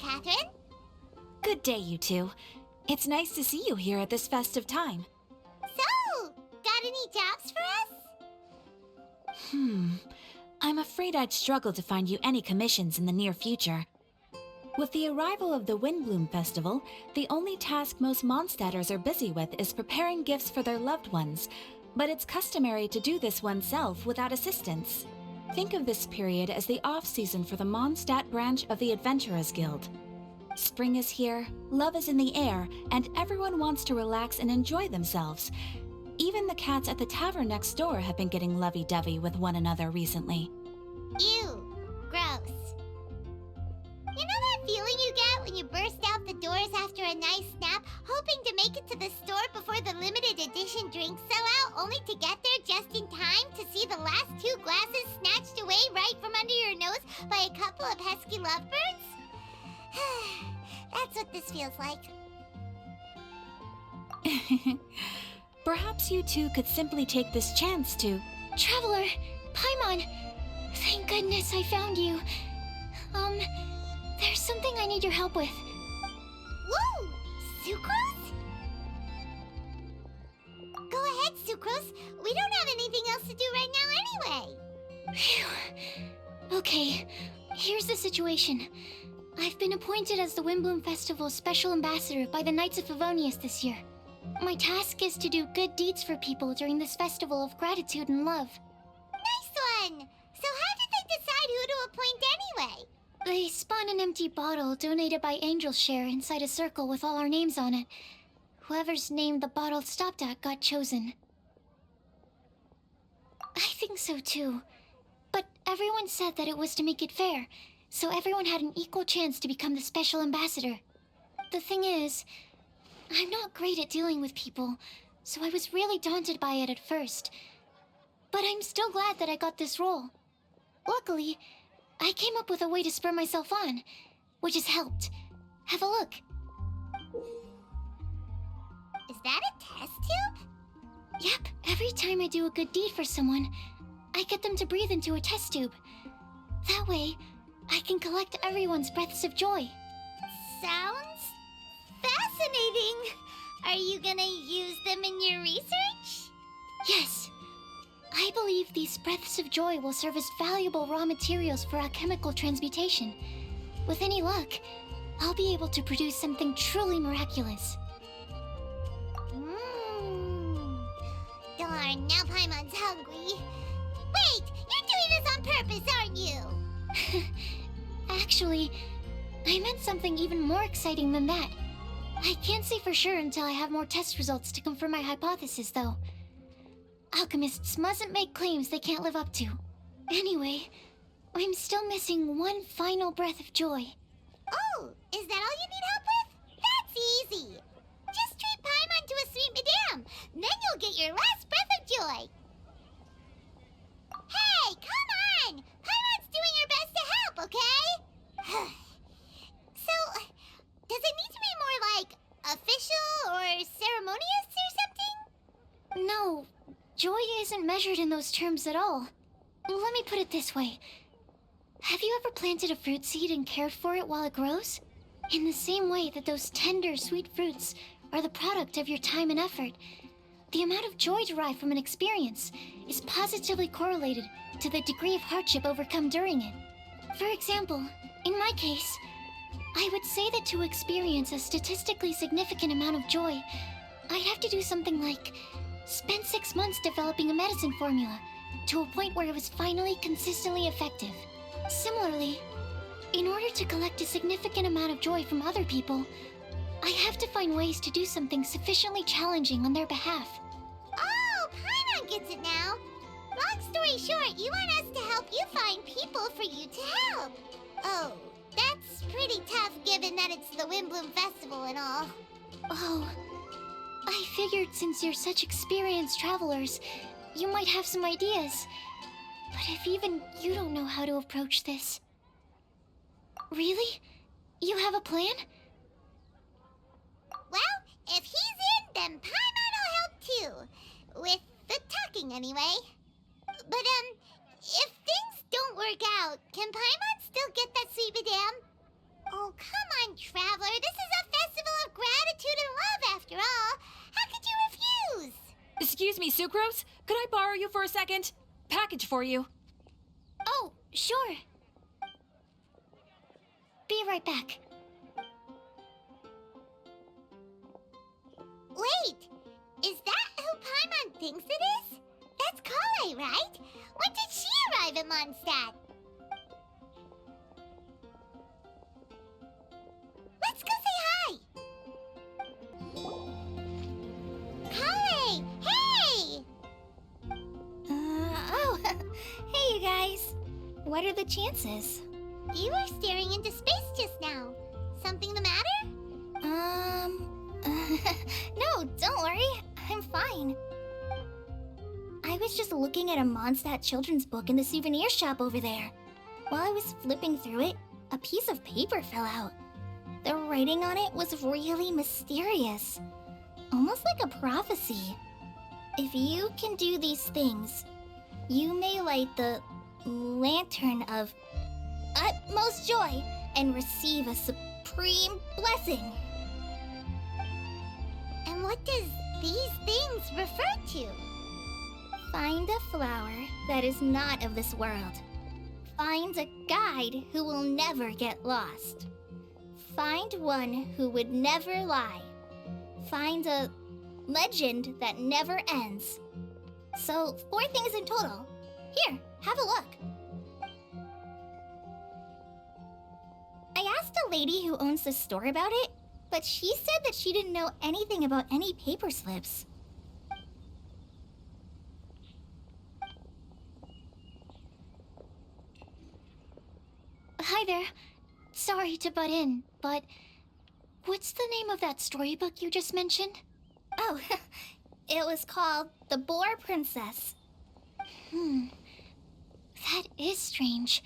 Catherine. Good day, you two. It's nice to see you here at this festive time. So, got any jobs for us? I'm afraid I'd struggle to find you any commissions in the near future. With the arrival of the Windblume Festival, the only task most Mondstadters are busy with is preparing gifts for their loved ones, but it's customary to do this oneself without assistance. Think of this period as the off-season for the Mondstadt branch of the Adventurers Guild. Spring is here, love is in the air, and everyone wants to relax and enjoy themselves. Even the cats at the tavern next door have been getting lovey-dovey with one another recently. Ew, gross. You know that feeling you get when you burst out the doors after a nice nap, hoping to make it to the store before the limited edition drinks sell out, only to get there just in time to see the last 2 glasses snatched away right from under your nose by a couple of pesky lovebirds? That's what this feels like. Perhaps you two could simply take this chance to... Traveler! Paimon! Thank goodness I found you. There's something I need your help with. Whoa! Sucrose? Go ahead, Sucrose. We don't have anything else to do right now anyway. Phew. Okay, here's the situation. I've been appointed as the Windblume Festival's special ambassador by the Knights of Favonius this year. My task is to do good deeds for people during this festival of gratitude and love. Nice one! So how did they decide who to appoint anyway? They spun an empty bottle donated by Angel's Share inside a circle with all our names on it. Whoever's name the bottle stopped at got chosen. I think so too. But everyone said that it was to make it fair, so everyone had an equal chance to become the special ambassador. The thing is, I'm not great at dealing with people, so I was really daunted by it at first. But I'm still glad that I got this role. Luckily, I came up with a way to spur myself on, which has helped. Have a look. Is that a test tube? Yep, every time I do a good deed for someone, I get them to breathe into a test tube. That way, I can collect everyone's breaths of joy. Sounds fascinating. Are you gonna use them in your research? Yes. I believe these breaths of joy will serve as valuable raw materials for alchemical transmutation. With any luck, I'll be able to produce something truly miraculous. Darn, now Paimon's hungry. Wait, you're doing this on purpose, aren't you? Actually, I meant something even more exciting than that. I can't say for sure until I have more test results to confirm my hypothesis, though. Alchemists mustn't make claims they can't live up to. Anyway, I'm still missing one final breath of joy. Oh, is that all you need help with? That's easy. Just treat Paimon to a sweet madame. Then you'll get your last breath of joy. Hey, come on! Paimon's doing her best to help, okay? So, does it need to be more like official or ceremonious or something? No, joy isn't measured in those terms at all. Let me put it this way. Have you ever planted a fruit seed and cared for it while it grows? In the same way that those tender, sweet fruits are the product of your time and effort, the amount of joy derived from an experience is positively correlated to the degree of hardship overcome during it. For example, in my case, I would say that to experience a statistically significant amount of joy, I'd have to do something like spend 6 months developing a medicine formula to a point where it was finally consistently effective. Similarly, in order to collect a significant amount of joy from other people, I have to find ways to do something sufficiently challenging on their behalf. Oh, Paimon gets it now. Long story short, you want us to help you find people for you to help. Oh, that's pretty tough given that it's the Windblume Festival and all. Oh, I figured since you're such experienced travelers, you might have some ideas. But if even you don't know how to approach this... Really? You have a plan? Well, if he's in, then Paimon will help too. With the talking, anyway. But, if things don't work out, can Paimon still get that sweet madame? Oh, come on, Traveler. This is a festival of gratitude and love, after all. How could you refuse? Excuse me, Sucrose? Could I borrow you for a second? Package for you. Oh, sure. Be right back. Wait, is that who Paimon thinks it is? That's Kale, right? When did she arrive in Mondstadt? Let's go say hi! Kale! Hey! Oh, hey you guys. What are the chances? You were staring into space just now. Something the matter? No, don't worry. I'm fine. I was just looking at a Mondstadt children's book in the souvenir shop over there. While I was flipping through it, a piece of paper fell out. The writing on it was really mysterious. Almost like a prophecy. If you can do these things, you may light the lantern of utmost joy and receive a supreme blessing. And what does these things refer to? Find a flower that is not of this world. Find a guide who will never get lost. Find one who would never lie. Find a legend that never ends. So, 4 things in total. Here, have a look. I asked a lady who owns the store about it, but she said that she didn't know anything about any paper slips. Hi there. Sorry to butt in, but what's the name of that storybook you just mentioned? Oh, it was called The Boar Princess. That is strange.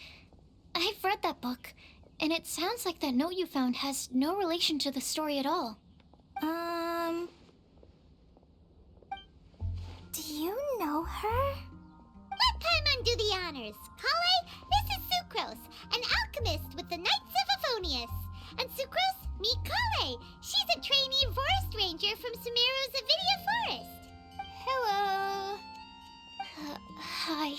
I've read that book, and it sounds like that note you found has no relation to the story at all. Do you know her? Let Paimon do the honors. Kale, this is Sucrose, an alchemist with the Knights of Favonius. And Sucrose, meet Kale. She's a trainee forest ranger from Sumeru's Avidia Forest. Hello. Hi.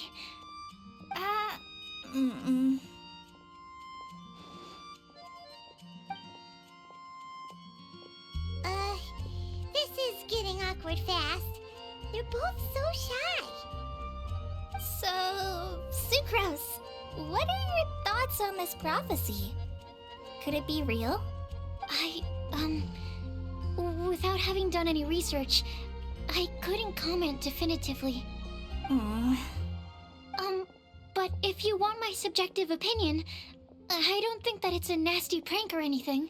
This is getting awkward fast. They're both so shy. So, Sucrose, what are your thoughts on this prophecy? Could it be real? Without having done any research, I couldn't comment definitively. But if you want my subjective opinion, I don't think that it's a nasty prank or anything.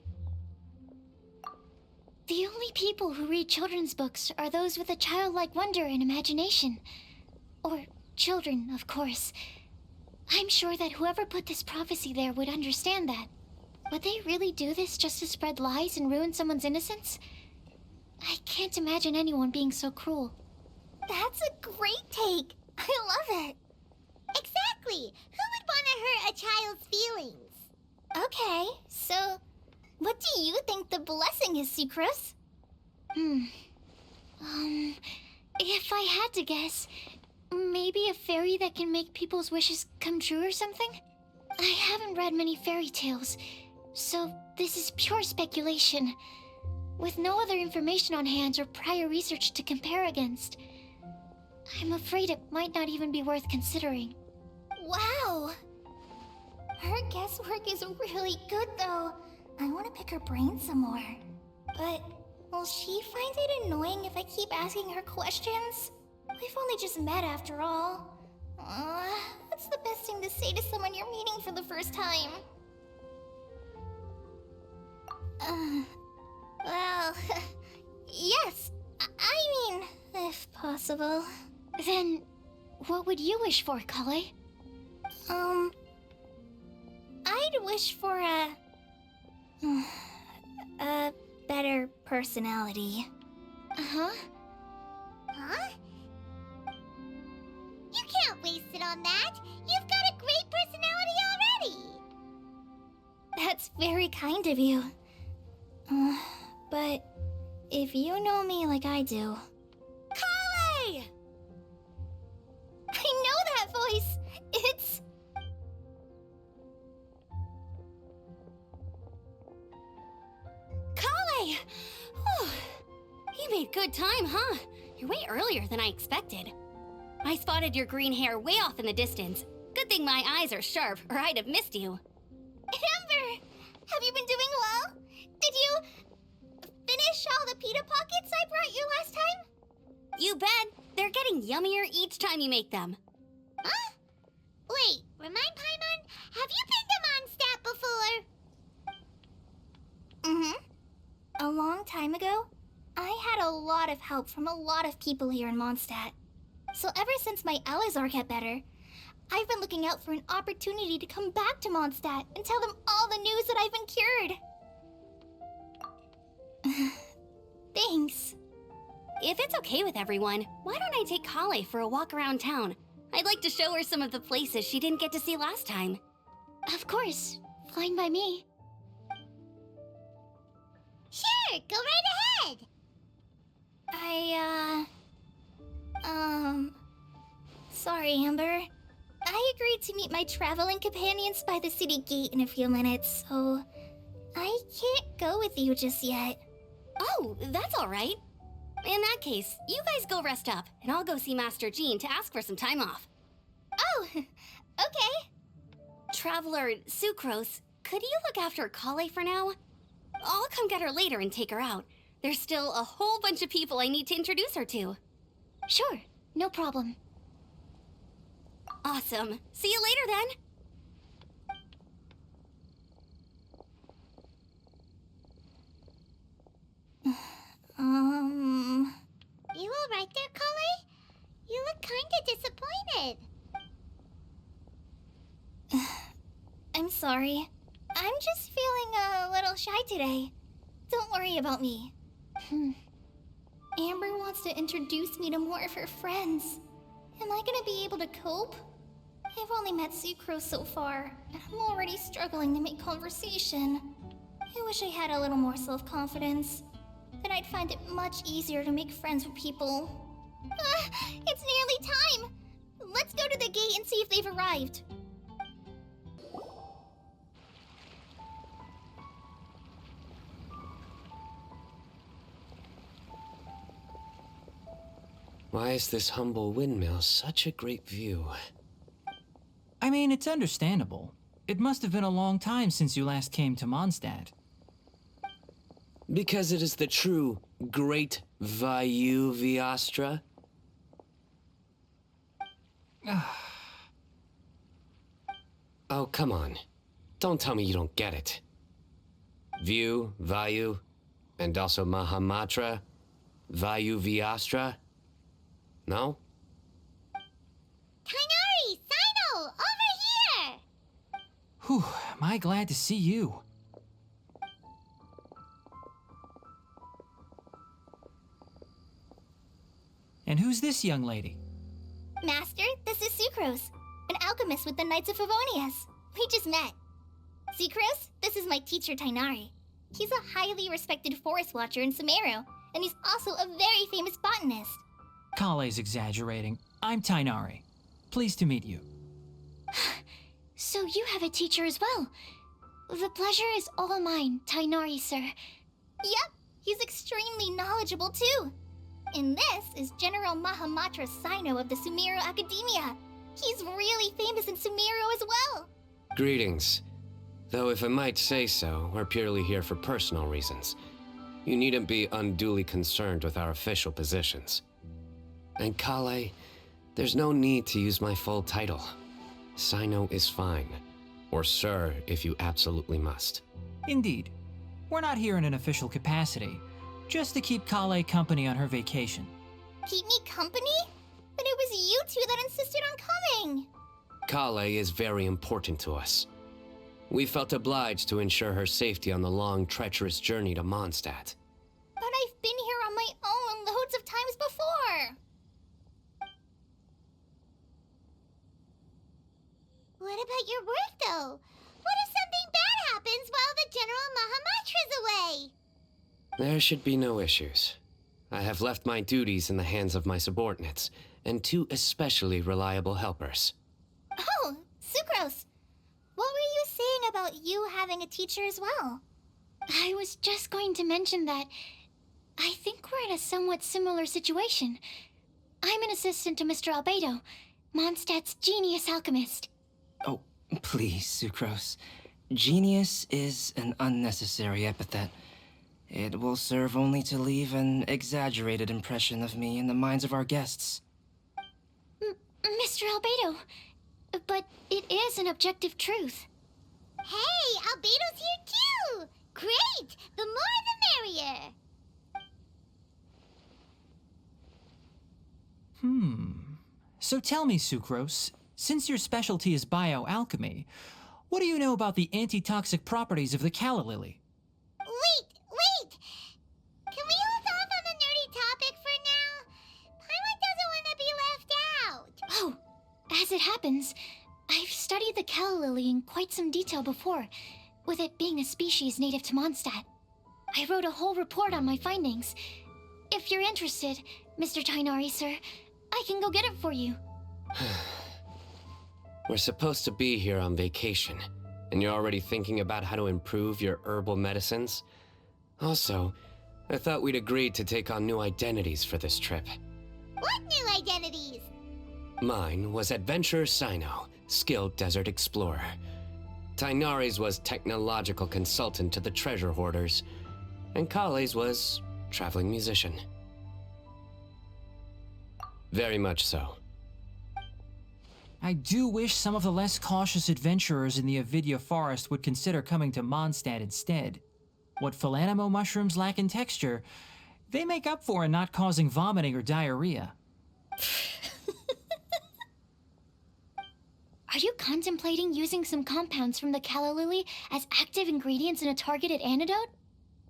The only people who read children's books are those with a childlike wonder and imagination. Or children, of course. I'm sure that whoever put this prophecy there would understand that. Would they really do this just to spread lies and ruin someone's innocence? I can't imagine anyone being so cruel. That's a great take. I love it. Exactly. Who would want to hurt a child's feelings? Okay, so what do you think the blessing is, Sucrose? If I had to guess, maybe a fairy that can make people's wishes come true or something? I haven't read many fairy tales, so this is pure speculation, with no other information on hand or prior research to compare against. I'm afraid it might not even be worth considering. Wow! Her guesswork is really good, though. I want to pick her brain some more. But will she find it annoying if I keep asking her questions? We've only just met after all. What's the best thing to say to someone you're meeting for the first time? Well, yes. I mean, if possible. Then, what would you wish for, Kale? I'd wish for a better personality. Huh? You can't waste it on that. You've got a great personality already. That That's very kind of you. But if you know me like I do... Kale! I know that voice! It's... Kale! Whew. You made good time, huh? You're way earlier than I expected. I spotted your green hair way off in the distance. Good thing my eyes are sharp, or I'd have missed you. Amber! Have you been doing well? Did you... finish all the pita pockets I brought you last time? You bet. They're getting yummier each time you make them. Huh? Wait, remind Paimon, have you been to Mondstadt before? Mm-hmm. A long time ago, I had a lot of help from a lot of people here in Mondstadt. So ever since my Alizar got better, I've been looking out for an opportunity to come back to Mondstadt and tell them all the news that I've been cured. Thanks. If it's okay with everyone, why don't I take Kale for a walk around town? I'd like to show her some of the places she didn't get to see last time. Of course. Fine by me. Sure, go right ahead. Sorry, Amber. I agreed to meet my traveling companions by the city gate in a few minutes, so I can't go with you just yet. Oh, that's all right. In that case, you guys go rest up, and I'll go see Master Jean to ask for some time off. Oh, okay. Traveler Sucrose, could you look after Kale for now? I'll come get her later and take her out. There's still a whole bunch of people I need to introduce her to. Sure, no problem. Awesome. See you later then. You all right there, Kale? You look kinda disappointed. I'm sorry. I'm just feeling a little shy today. Don't worry about me. Amber wants to introduce me to more of her friends. Am I gonna be able to cope? I've only met Sucrose so far, and I'm already struggling to make conversation. I wish I had a little more self-confidence. Then I'd find it much easier to make friends with people. It's nearly time! Let's go to the gate and see if they've arrived. Why is this humble windmill such a great view? I mean, it's understandable. It must have been a long time since you last came to Mondstadt. Because it is the true Great Vayu Viastra? Oh, come on. Don't tell me you don't get it. View, Vayu, and also Mahamatra, Vayu Viastra? No? Kainari, Sino, over here! Whew, am I glad to see you. And who's this young lady? Master, this is Sucrose, an alchemist with the Knights of Favonius. We just met. Sucrose, this is my teacher Tainari. He's a highly respected forest watcher in Sumeru, and he's also a very famous botanist. Kale's exaggerating. I'm Tainari. Pleased to meet you. So you have a teacher as well. The pleasure is all mine, Tainari, sir. Yep, he's extremely knowledgeable too. And this is General Mahamatra Sino of the Sumeru Academia. He's really famous in Sumeru as well. Greetings. Though if I might say so, we're purely here for personal reasons. You needn't be unduly concerned with our official positions. And Kale, there's no need to use my full title. Sino is fine. Or sir, if you absolutely must. Indeed. We're not here in an official capacity, just to keep Kale company on her vacation. Keep me company? But it was you two that insisted on coming. Kale is very important to us. We felt obliged to ensure her safety on the long, treacherous journey to Mondstadt. But I've been here on my own loads of times before. What about your work, though? What if something bad happens while There should be no issues. I have left my duties in the hands of my subordinates, and two especially reliable helpers. Oh, Sucrose! What were you saying about you having a teacher as well? I was just going to mention that I think we're in a somewhat similar situation. I'm an assistant to Mr. Albedo, Mondstadt's genius alchemist. Oh, please, Sucrose. Genius is an unnecessary epithet. It will serve only to leave an exaggerated impression of me in the minds of our guests. Mr. Albedo, but it is an objective truth. Hey, Albedo's here too! Great! The more the merrier! So tell me, Sucrose, since your specialty is bioalchemy, what do you know about the antitoxic properties of the calla lily? Wait! Can we hold off on the nerdy topic for now? Paimon doesn't want to be left out. Oh, as it happens, I've studied the calla lily in quite some detail before, with it being a species native to Mondstadt. I wrote a whole report on my findings. If you're interested, Mr. Tainari, sir, I can go get it for you. We're supposed to be here on vacation, and you're already thinking about how to improve your herbal medicines? Also, I thought we'd agreed to take on new identities for this trip. What new identities? Mine was Adventurer Sino, skilled desert explorer. Tainari's was technological consultant to the treasure hoarders, and Kale's was traveling musician. Very much so. I do wish some of the less cautious adventurers in the Avidya forest would consider coming to Mondstadt instead. What Philanimo mushrooms lack in texture, they make up for in not causing vomiting or diarrhea. Are you contemplating using some compounds from the calla lily as active ingredients in a targeted antidote?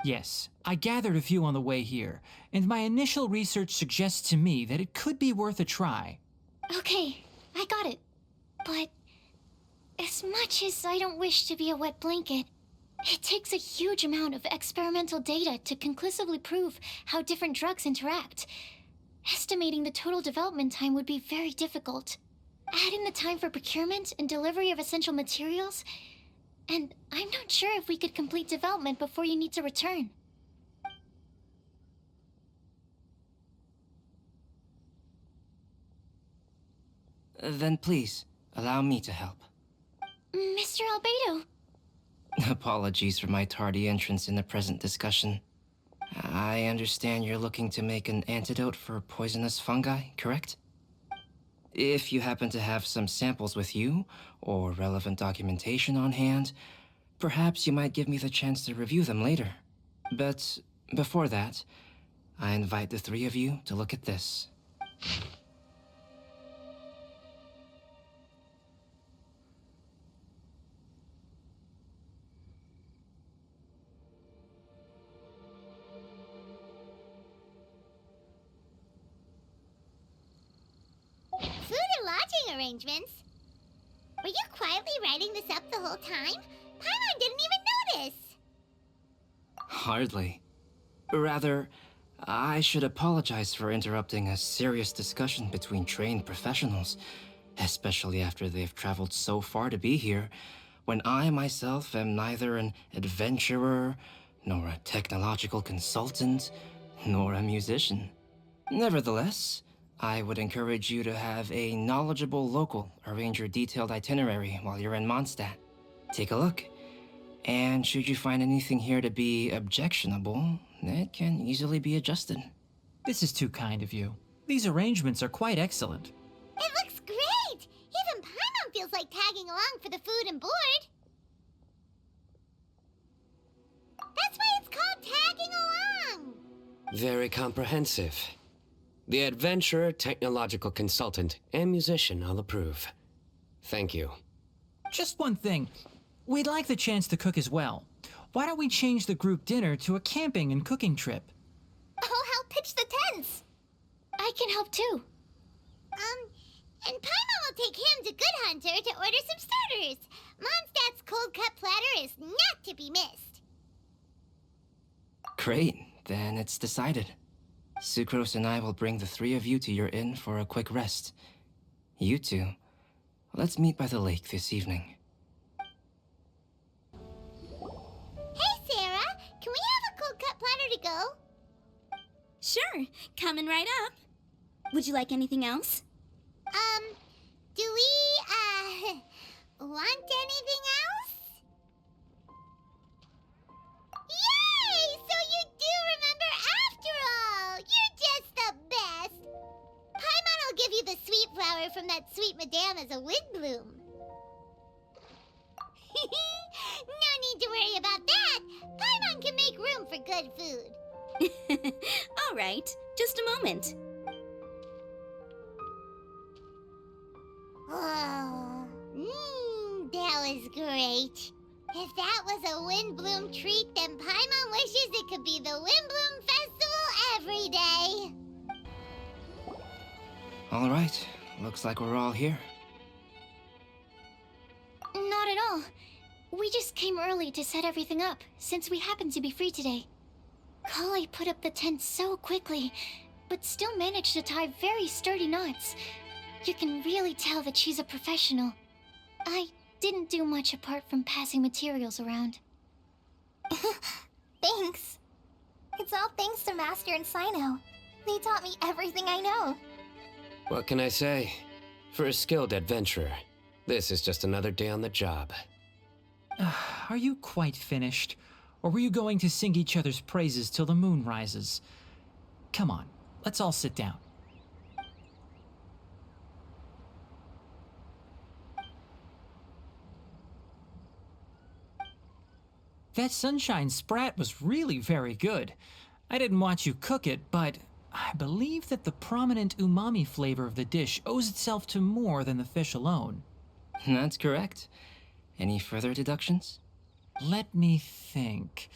Yes, I gathered a few on the way here, and my initial research suggests to me that it could be worth a try. Okay, I got it. But as much as I don't wish to be a wet blanket, it takes a huge amount of experimental data to conclusively prove how different drugs interact. Estimating the total development time would be very difficult. Add in the time for procurement and delivery of essential materials, and I'm not sure if we could complete development before you need to return. Then please, allow me to help. Mr. Albedo. Apologies for my tardy entrance in the present discussion. I understand you're looking to make an antidote for poisonous fungi, correct? If you happen to have some samples with you, or relevant documentation on hand, perhaps you might give me the chance to review them later. But before that, I invite the three of you to look at this. Food and lodging arrangements? Were you quietly writing this up the whole time? Paimon didn't even notice! Hardly. Rather, I should apologize for interrupting a serious discussion between trained professionals, especially after they've traveled so far to be here, when I myself am neither an adventurer, nor a technological consultant, nor a musician. Nevertheless, I would encourage you to have a knowledgeable local arrange your detailed itinerary while you're in Mondstadt. Take a look, and should you find anything here to be objectionable, it can easily be adjusted. This is too kind of you. These arrangements are quite excellent. It looks great! Even Paimon feels like tagging along for the food and board. That's why it's called tagging along! Very comprehensive. The adventurer, technological consultant, and musician all approve. Thank you. Just one thing. We'd like the chance to cook as well. Why don't we change the group dinner to a camping and cooking trip? I'll help pitch the tents! I can help too. And Paimon will take him to Good Hunter to order some starters. Mondstadt's cold cut platter is not to be missed. Great. then it's decided. Sucrose and I will bring the three of you to your inn for a quick rest. You two, let's meet by the lake this evening. Hey, Sarah! Can we have a cold cut platter to go? Sure, coming right up. Would you like anything else? Do we, want anything else? Yay! So you do remember after all! You're just the best! Paimon will give you the sweet flower from that sweet madame as a Windblume. No need to worry about that! Paimon can make room for good food. All right, just a moment. Oh, that was great. If that was a Windblume treat, then Paimon wishes it could be the Windblume Festival every day. All right, looks like we're all here. Not at all. We just came early to set everything up, since we happen to be free today. Kale put up the tent so quickly, but still managed to tie very sturdy knots. You can really tell that she's a professional. I didn't do much apart from passing materials around. Thanks. It's all thanks to Master and Sino. They taught me everything I know. What can I say? For a skilled adventurer, this is just another day on the job. Are you quite finished? Or were you going to sing each other's praises till the moon rises? Come on, let's all sit down. That sunshine sprat was really very good. I didn't watch you cook it, but I believe that the prominent umami flavor of the dish owes itself to more than the fish alone. That's correct. Any further deductions? Let me think.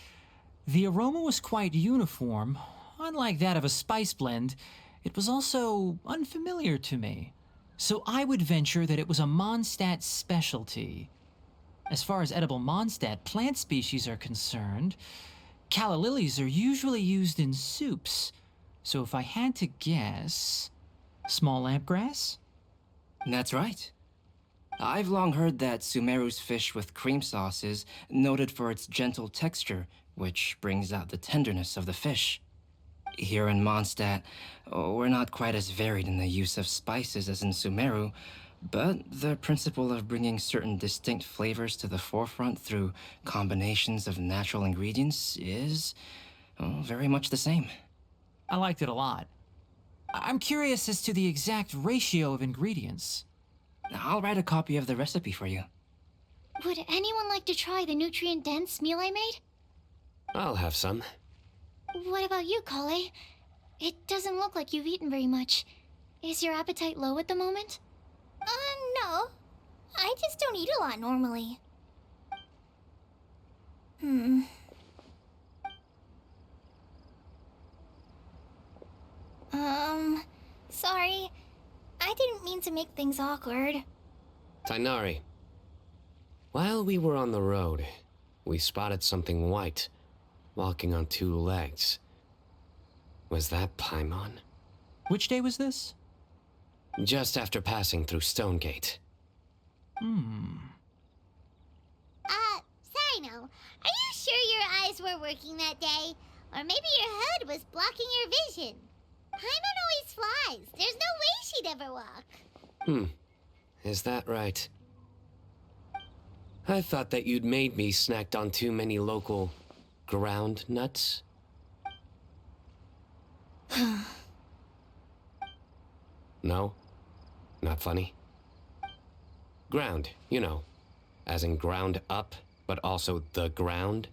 The aroma was quite uniform. Unlike that of a spice blend, it was also unfamiliar to me. So I would venture that it was a Mondstadt specialty. As far as edible Mondstadt plant species are concerned, calla lilies are usually used in soups. So if I had to guess, small lampgrass? That's right. I've long heard that Sumeru's fish with cream sauce is noted for its gentle texture, which brings out the tenderness of the fish. Here in Mondstadt, we're not quite as varied in the use of spices as in Sumeru, but the principle of bringing certain distinct flavors to the forefront through combinations of natural ingredients is very much the same. I liked it a lot. I'm curious as to the exact ratio of ingredients. I'll write a copy of the recipe for you. Would anyone like to try the nutrient-dense meal I made? I'll have some. What about you, Kale? It doesn't look like you've eaten very much. Is your appetite low at the moment? No. I just don't eat a lot normally. Sorry. I didn't mean to make things awkward. Tainari. While we were on the road, we spotted something white, walking on two legs. Was that Paimon? Which day was this? Just after passing through Stonegate. Sino, are you sure your eyes were working that day? Or maybe your hood was blocking your vision? Paimon always flies. There's no way she'd ever walk. Is that right? I thought that you'd made me snacked on too many local ground nuts. No? Not funny? Ground, you know. As in ground up, but also the ground.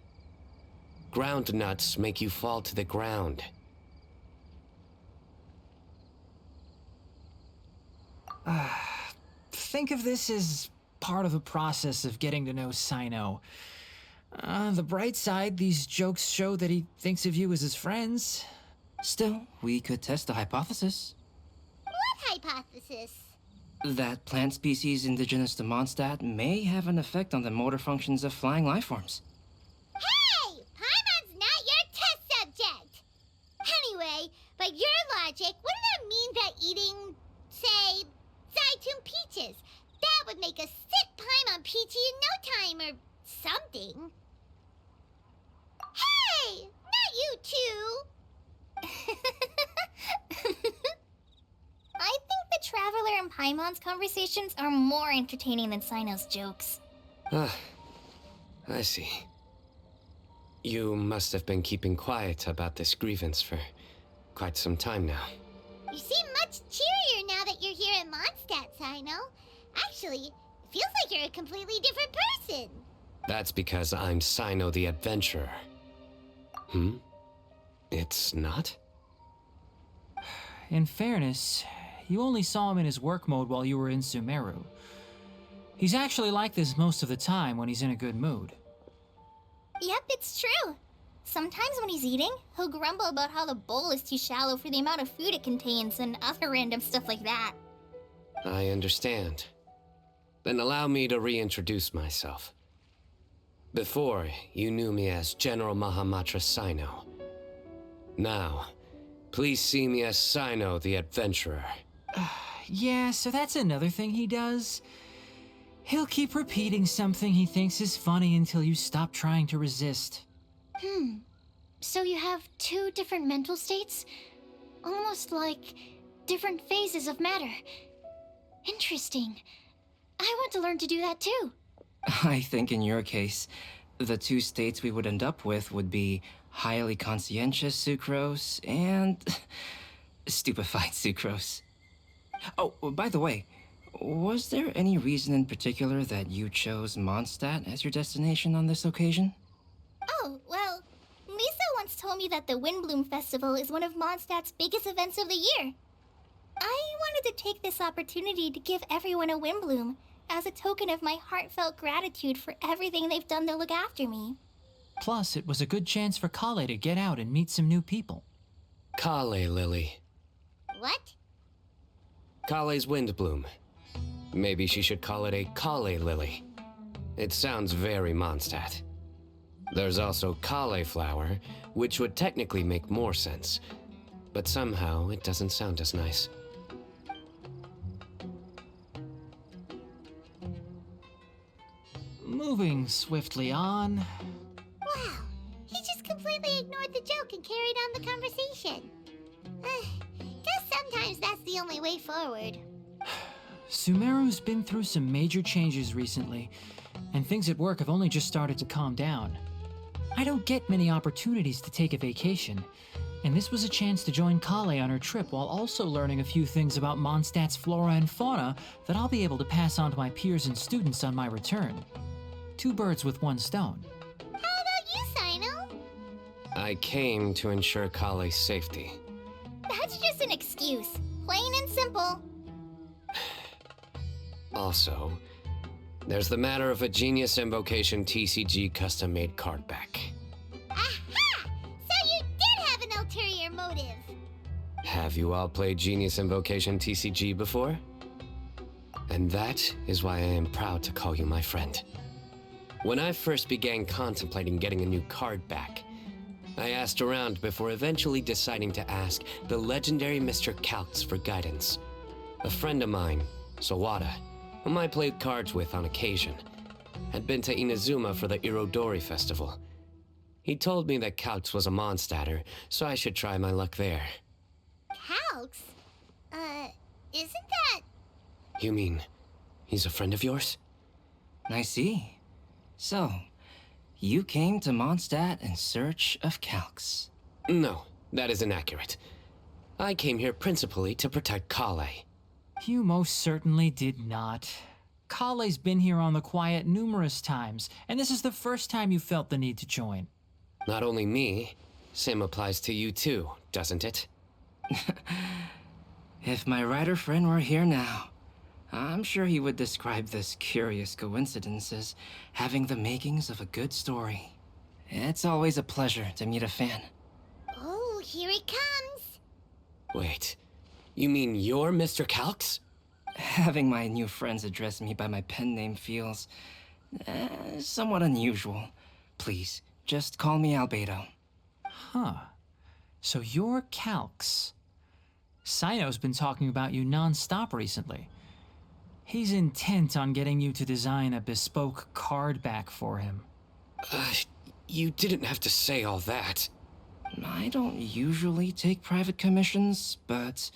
Ground nuts make you fall to the ground. Think of this as part of the process of getting to know Sino. The bright side, these jokes show that he thinks of you as his friends. Still, we could test the hypothesis. What hypothesis? That plant species indigenous to Mondstadt may have an effect on the motor functions of flying lifeforms. Hey! Paimon's not your test subject! By your logic, wouldn't that mean that eating, say, Zaitun peaches, that would make us sick Paimon peachy in no time or something? Hey! Not you two! I think the Traveler and Paimon's conversations are more entertaining than Sino's jokes. Ah, I see. You must have been keeping quiet about this grievance for quite some time now. You seem much cheerier now that you're here at Mondstadt, Sino. Actually, it feels like you're a completely different person. That's because I'm Sino the Adventurer. Hmm? It's not? In fairness, you only saw him in his work mode while you were in Sumeru. He's actually like this most of the time when he's in a good mood. Yep, it's true. Sometimes when he's eating, he'll grumble about how the bowl is too shallow for the amount of food it contains and other random stuff like that. I understand. Then allow me to reintroduce myself. Before, you knew me as General Mahamatra Sino. Now, please see me as Sino the Adventurer. Yeah, so that's another thing he does. He'll keep repeating something he thinks is funny until you stop trying to resist. So you have two different mental states? Almost like different phases of matter. Interesting. I want to learn to do that too. I think in your case, the two states we would end up with would be highly conscientious sucrose and stupefied sucrose. Oh, by the way, was there any reason in particular that you chose Mondstadt as your destination on this occasion? Oh, well, Lisa once told me that the Windblume Festival is one of Mondstadt's biggest events of the year. I wanted to take this opportunity to give everyone a Windblume as a token of my heartfelt gratitude for everything they've done to look after me. Plus, it was a good chance for Kale to get out and meet some new people. Kale Lily. What? Kale's Windblume. Maybe she should call it a Kale Lily. It sounds very Mondstadt. There's also cauliflower, which would technically make more sense, but somehow it doesn't sound as nice. Moving swiftly on. Wow, he just completely ignored the joke and carried on the conversation. Guess sometimes that's the only way forward. Sumeru's been through some major changes recently, and things at work have only just started to calm down. I don't get many opportunities to take a vacation, and this was a chance to join Kale on her trip while also learning a few things about Mondstadt's flora and fauna that I'll be able to pass on to my peers and students on my return. Two birds with one stone. How about you, Sino? I came to ensure Kale's safety. That's just an excuse. Plain and simple. Also, there's the matter of a Genius Invocation TCG custom-made card back. Aha! So you did have an ulterior motive. Have you all played Genius Invocation TCG before? And that is why I am proud to call you my friend. When I first began contemplating getting a new card back, I asked around before eventually deciding to ask the legendary Mr. Calx for guidance. A friend of mine, Sawada, whom I played cards with on occasion, had been to Inazuma for the Irodori festival. He told me that Calx was a Mondstadter, so I should try my luck there. Calx? Isn't that... You mean, he's a friend of yours? I see. So, you came to Mondstadt in search of Calx. No, that is inaccurate. I came here principally to protect Kale. You most certainly did not. Kale's been here on the quiet numerous times, and this is the first time you felt the need to join. Not only me, same applies to you too, doesn't it? If my writer friend were here now, I'm sure he would describe this curious coincidence as having the makings of a good story. It's always a pleasure to meet a fan. Oh, here it comes. Wait, you mean you're Mr. Calx? Having my new friends address me by my pen name feels somewhat unusual. Please, just call me Albedo. Huh. So you're Calx. Sino's been talking about you non-stop recently. He's intent on getting you to design a bespoke card back for him. You didn't have to say all that. I don't usually take private commissions, but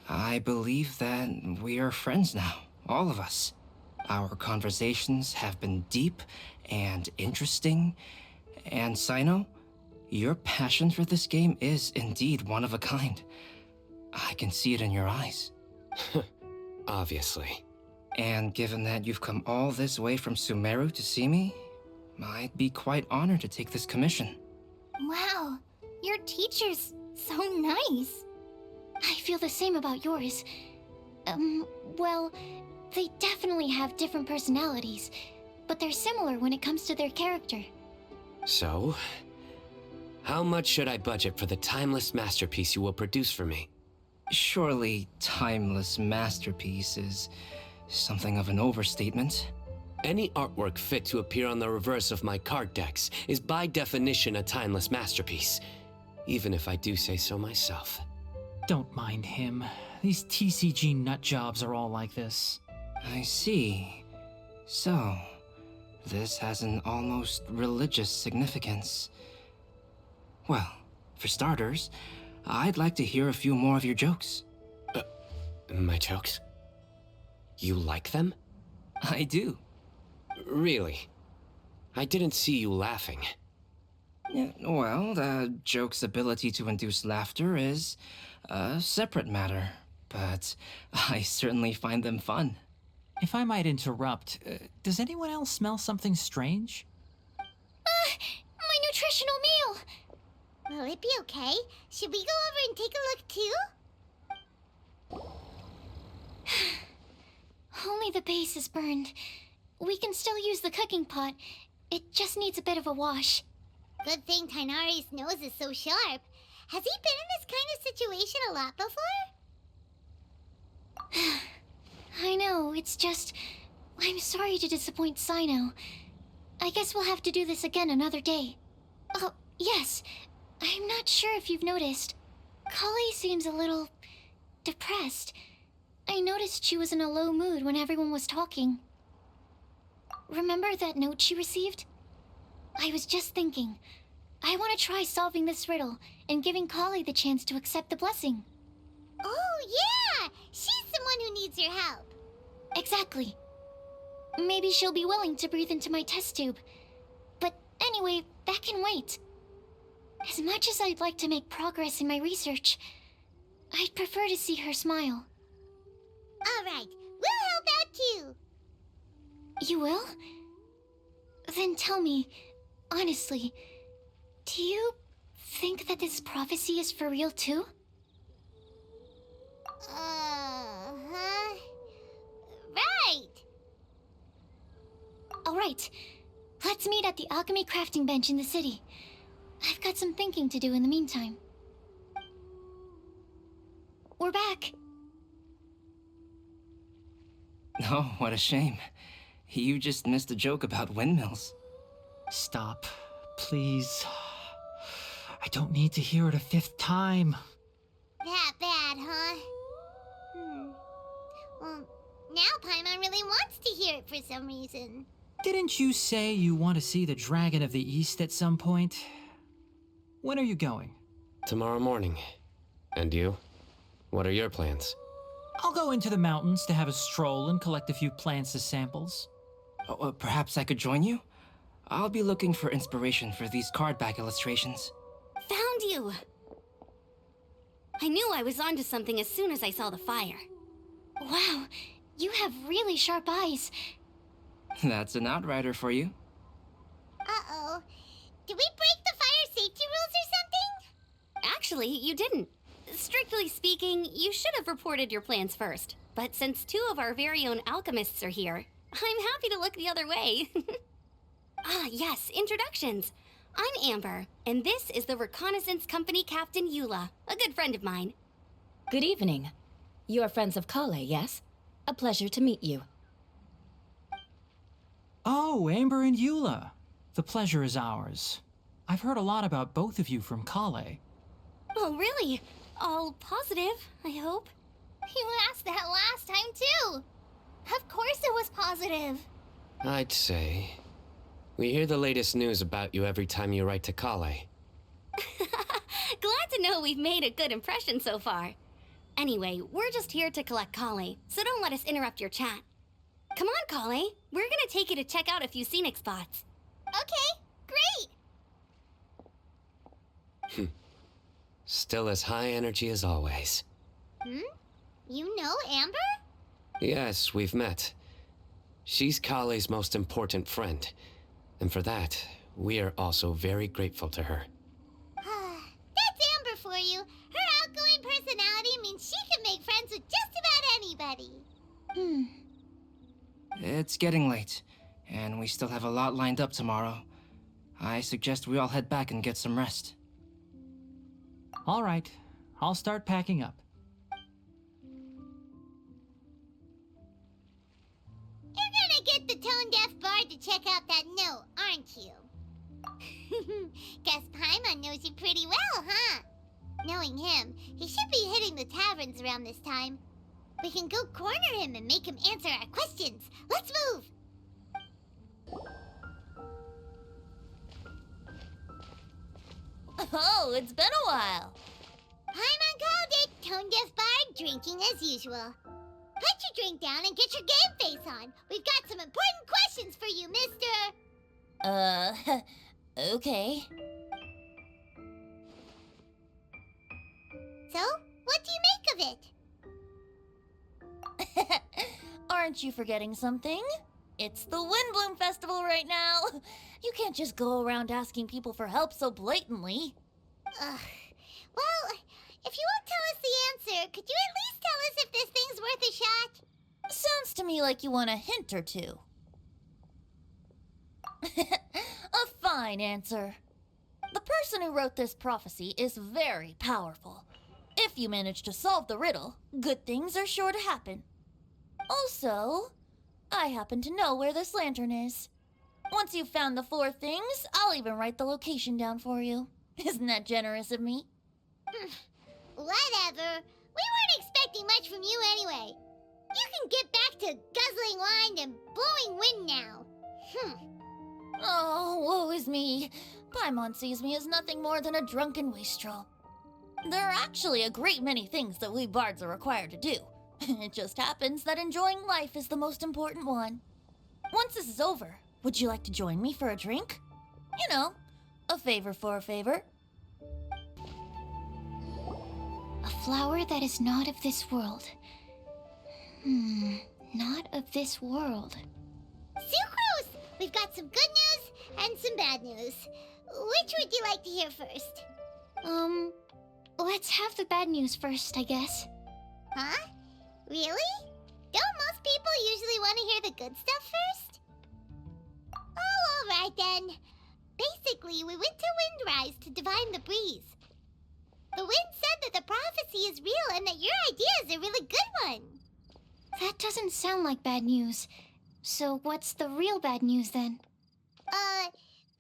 I believe that we are friends now, all of us. Our conversations have been deep and interesting, and Sino, your passion for this game is indeed one of a kind. I can see it in your eyes. Obviously. And given that you've come all this way from Sumeru to see me, I'd be quite honored to take this commission. Wow, your teacher's so nice. I feel the same about yours. Well, they definitely have different personalities, but they're similar when it comes to their character. So, how much should I budget for the timeless masterpiece you will produce for me? Surely, timeless masterpiece is something of an overstatement. Any artwork fit to appear on the reverse of my card decks is by definition a timeless masterpiece, even if I do say so myself. Don't mind him. These TCG nutjobs are all like this. I see. So, this has an almost religious significance. Well, for starters, I'd like to hear a few more of your jokes. My jokes? You like them? I do. Really? I didn't see you laughing. Yeah, well, the joke's ability to induce laughter is a separate matter, but I certainly find them fun. If I might interrupt, does anyone else smell something strange? My nutritional meal! Will it be okay? Should we go over and take a look too? Only the base is burned. We can still use the cooking pot. It just needs a bit of a wash. Good thing Tainari's nose is so sharp. Has he been in this kind of situation a lot before? I know, it's just... I'm sorry to disappoint Sino. I guess we'll have to do this again another day. Oh, yes. I'm not sure if you've noticed. Kali seems a little... depressed. I noticed she was in a low mood when everyone was talking. Remember that note she received? I was just thinking. I want to try solving this riddle and giving Kali the chance to accept the blessing. Oh, yeah! She's someone who needs your help. Exactly. Maybe she'll be willing to breathe into my test tube. But anyway, that can wait. As much as I'd like to make progress in my research, I'd prefer to see her smile. All right, we'll help out too. You will? Then tell me, honestly, do you think that this prophecy is for real too? Right. All right, let's meet at the alchemy crafting bench in the city. I've got some thinking to do in the meantime. We're back. Oh, what a shame. You just missed a joke about windmills. Stop, please. I don't need to hear it a fifth time. That bad, huh? Well, now Paimon really wants to hear it for some reason. Didn't you say you want to see the Dragon of the East at some point? When are you going? Tomorrow morning. And you? What are your plans? I'll go into the mountains to have a stroll and collect a few plants as samples. Oh, perhaps I could join you? I'll be looking for inspiration for these card back illustrations. Found you! I knew I was onto something as soon as I saw the fire. Wow, you have really sharp eyes. That's an outrider for you. Uh-oh. Did we break the fire safety rules or something? Actually, you didn't. Strictly speaking, you should have reported your plans first. But since two of our very own alchemists are here, I'm happy to look the other way. Yes, introductions. I'm Amber, and this is the Reconnaissance Company Captain Eula, a good friend of mine. Good evening. You are friends of Kale, yes? A pleasure to meet you. Oh, Amber and Eula. The pleasure is ours. I've heard a lot about both of you from Kale. Oh, really? All positive, I hope. You asked that last time, too. Of course it was positive. I'd say. We hear the latest news about you every time you write to Kale. Glad to know we've made a good impression so far. Anyway, we're just here to collect Kale, so don't let us interrupt your chat. Come on, Kale. We're gonna take you to check out a few scenic spots. Okay, great. Still as high energy as always. You know Amber? Yes, we've met. She's Kale's most important friend. And for that, we are also very grateful to her. That's Amber for you. Her outgoing personality means she can make friends with just about anybody. It's getting late, and we still have a lot lined up tomorrow. I suggest we all head back and get some rest. All right, I'll start packing up. You're gonna get the tone-deaf bard to check out that note, aren't you? Guess Paimon knows you pretty well, huh? Knowing him, he should be hitting the taverns around this time. We can go corner him and make him answer our questions. Let's move! Oh, it's been a while. Paimon called it, tone-deaf bard drinking as usual. Put your drink down and get your game face on. We've got some important questions for you, mister. Okay. So, what do you make of it? Aren't you forgetting something? It's the Windblume Festival right now. You can't just go around asking people for help so blatantly. Ugh. Well, if you won't tell us the answer, could you at least tell us if this thing's worth a shot? Sounds to me like you want a hint or two. A fine answer. The person who wrote this prophecy is very powerful. If you manage to solve the riddle, good things are sure to happen. Also, I happen to know where this lantern is. Once you've found the 4 things, I'll even write the location down for you. Isn't that generous of me? Whatever. We weren't expecting much from you anyway. You can get back to guzzling wine and blowing wind now. Oh, woe is me. Paimon sees me as nothing more than a drunken wastrel. There are actually a great many things that we bards are required to do. It just happens that enjoying life is the most important one. Once this is over, would you like to join me for a drink? You know, a favor for a favor. A flower that is not of this world. Not of this world. Sucrose! We've got some good news and some bad news. Which would you like to hear first? Let's have the bad news first, I guess. Huh? Really? Don't most people usually want to hear the good stuff first? Oh, alright then. Basically, we went to Windrise to divine the breeze. The wind said that the prophecy is real and that your idea is a really good one. That doesn't sound like bad news. So what's the real bad news then?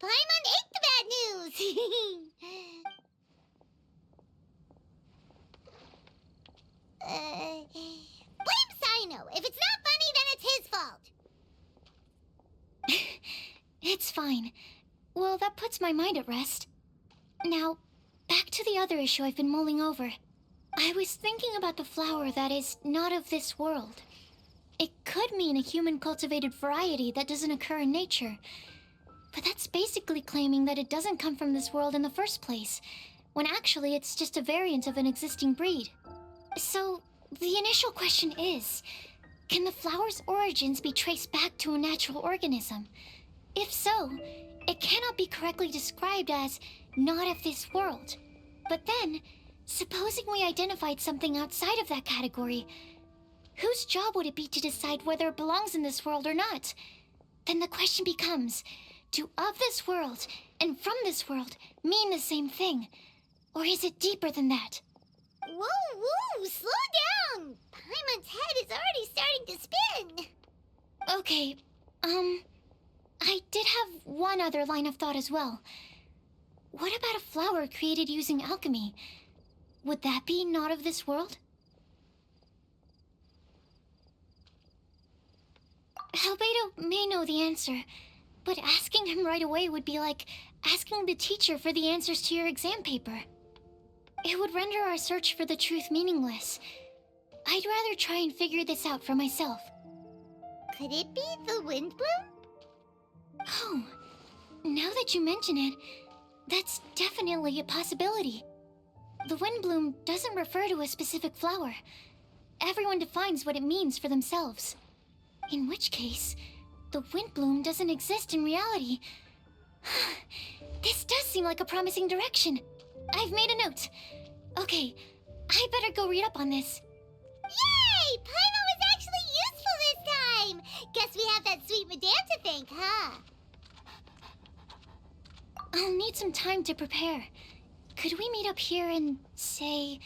Paimon ate the bad news! Blame Sino. If it's not funny, then it's his fault. It's fine. Well, that puts my mind at rest. Now, back to the other issue I've been mulling over. I was thinking about the flower that is not of this world. It could mean a human-cultivated variety that doesn't occur in nature. But that's basically claiming that it doesn't come from this world in the first place, when actually it's just a variant of an existing breed. So, the initial question is, can the flower's origins be traced back to a natural organism? If so, it cannot be correctly described as not of this world. But then, supposing we identified something outside of that category, whose job would it be to decide whether it belongs in this world or not? Then the question becomes, do of this world and from this world mean the same thing? Or is it deeper than that? Whoa, slow down! Paimon's head is already starting to spin. Okay, I did have one other line of thought as well. What about a flower created using alchemy? Would that be not of this world? Albedo may know the answer, but asking him right away would be like asking the teacher for the answers to your exam paper. It would render our search for the truth meaningless. I'd rather try and figure this out for myself. Could it be the Windblume? Oh, now that you mention it, that's definitely a possibility. The Windblume doesn't refer to a specific flower. Everyone defines what it means for themselves. In which case, the Windblume doesn't exist in reality. This does seem like a promising direction. I've made a note. Okay, I better go read up on this. Yay! Paimon was actually useful this time! Guess we have that sweet madame to thank, huh? I'll need some time to prepare. Could we meet up here in, say,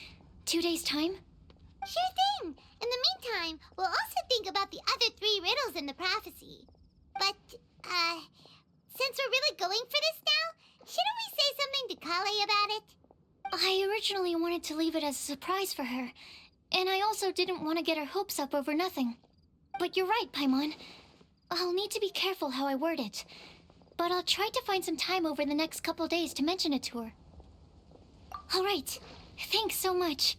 2 days' time? Sure thing! In the meantime, we'll also think about the other 3 riddles in the prophecy. But, since we're really going for this now, shouldn't we say something to Kale about it? I originally wanted to leave it as a surprise for her, and I also didn't want to get her hopes up over nothing. But you're right, Paimon. I'll need to be careful how I word it. But I'll try to find some time over the next couple days to mention it to her. All right. Thanks so much.